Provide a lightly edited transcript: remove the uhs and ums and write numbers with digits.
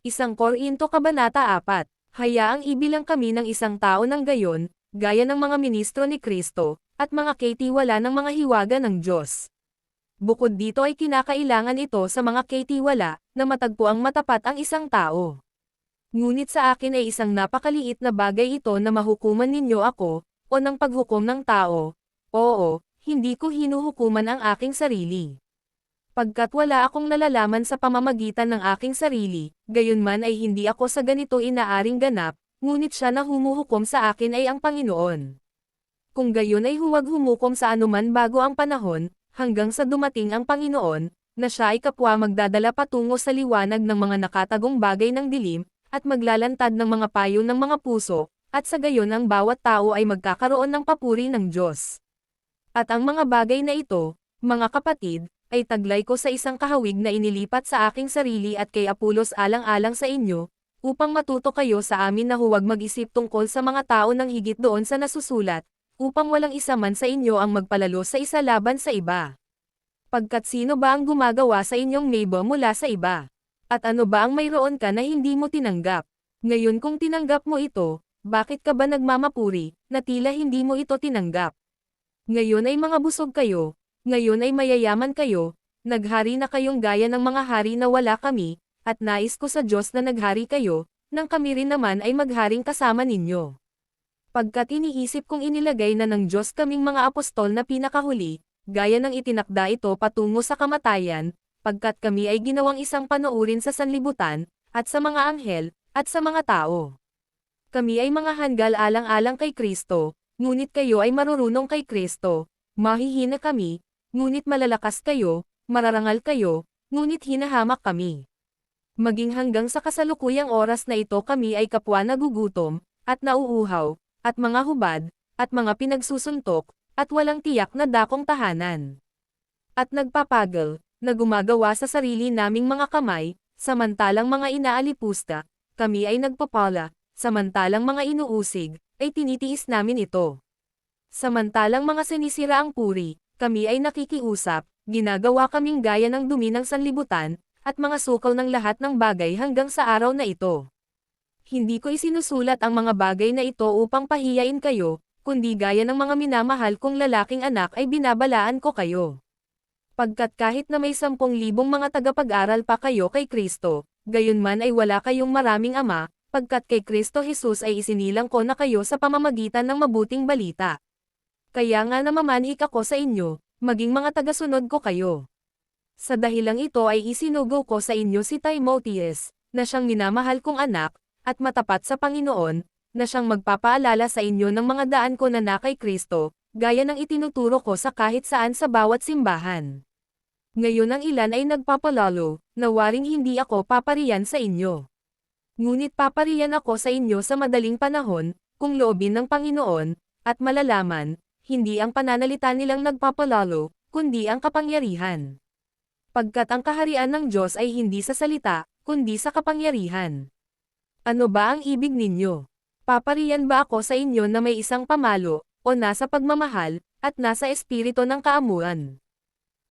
Isang Korinto Kabanata 4, hayaang ibilang kami ng isang tao ng gayon, gaya ng mga ministro ni Kristo, at mga kaitiwala ng mga hiwaga ng Diyos. Bukod dito ay kinakailangan ito sa mga kaitiwala, na matagpuang matapat ang isang tao. Ngunit sa akin ay isang napakaliit na bagay ito na mahukuman ninyo ako, o ng paghukom ng tao. Oo, hindi ko hinuhukuman ang aking sarili. Pagkat wala akong nalalaman sa pamamagitan ng aking sarili, gayunman ay hindi ako sa ganito inaaring ganap, ngunit siya na humuhukom sa akin ay ang Panginoon. Kung gayon ay huwag humukom sa anuman bago ang panahon, hanggang sa dumating ang Panginoon, na siya ay kapwa magdadala patungo sa liwanag ng mga nakatagong bagay ng dilim, at maglalantad ng mga payo ng mga puso, at sa gayon ang bawat tao ay magkakaroon ng papuri ng Diyos. At ang mga bagay na ito, mga kapatid, ay taglay ko sa isang kahawig na inilipat sa aking sarili at kay Apolos alang-alang sa inyo, upang matuto kayo sa amin na huwag mag-isip tungkol sa mga tao ng higit doon sa nasusulat, upang walang isa man sa inyo ang magpalalo sa isa laban sa iba. Pagkat sino ba ang gumagawa sa inyong neighbor mula sa iba? At ano ba ang mayroon ka na hindi mo tinanggap? Ngayon kung tinanggap mo ito, bakit ka ba nagmamapuri, na tila hindi mo ito tinanggap? Ngayon ay mga busog kayo, ngayon ay mayayaman kayo, naghari na kayong gaya ng mga hari na wala kami, at nais ko sa Diyos na naghari kayo, nang kami rin naman ay magharing kasama ninyo. Pagkat iniisip kong inilagay na ng Diyos kaming mga apostol na pinakahuli, gaya ng itinakda ito patungo sa kamatayan, pagkat kami ay ginawang isang panuurin sa sanlibutan, at sa mga anghel, at sa mga tao. Kami ay mga hanggal alang-alang kay Kristo, ngunit kayo ay marurunong kay Kristo, mahihina kami, ngunit malalakas kayo, mararangal kayo, ngunit hinahamak kami. Maging hanggang sa kasalukuyang oras na ito kami ay kapwa nagugutom, at nauuhaw, at mga hubad, at mga pinagsusuntok, at walang tiyak na dakong tahanan. At nagpapagal, na gumagawa sa sarili naming mga kamay, samantalang mga inaalipusta, kami ay nagpapala, samantalang mga inuusig, ay tinitiis namin ito. Samantalang mga sinisira ang puri, kami ay nakikiusap, ginagawa kaming gaya ng dumi ng sanlibutan, at mga sukaw ng lahat ng bagay hanggang sa araw na ito. Hindi ko isinusulat ang mga bagay na ito upang pahiyain kayo, kundi gaya ng mga minamahal kong lalaking anak ay binabalaan ko kayo. Pagkat kahit na may 10,000 mga tagapag-aral pa kayo kay Kristo, gayunman ay wala kayong maraming ama, pagkat kay Kristo Jesus ay isinilang ko na kayo sa pamamagitan ng mabuting balita. Kaya nga namamanhik ako sa inyo, maging mga tagasunod ko kayo. Sa dahilang ito ay isinugo ko sa inyo si Timotheus, na siyang minamahal kong anak, at matapat sa Panginoon, na siyang magpapaalala sa inyo ng mga daan ko na kay Kristo, gaya ng itinuturo ko sa kahit saan sa bawat simbahan. Ngayon ang ilan ay nagpapalalo, na waring hindi ako papariyan sa inyo. Ngunit papariyan ako sa inyo sa madaling panahon, kung loobin ng Panginoon, at malalaman, hindi ang pananalita nilang nagpapalalo, kundi ang kapangyarihan. Pagkat ang kaharian ng Diyos ay hindi sa salita, kundi sa kapangyarihan. Ano ba ang ibig ninyo? Papariyan ba ako sa inyo na may isang pamalo, o nasa pagmamahal, at nasa espiritu ng kaamuan?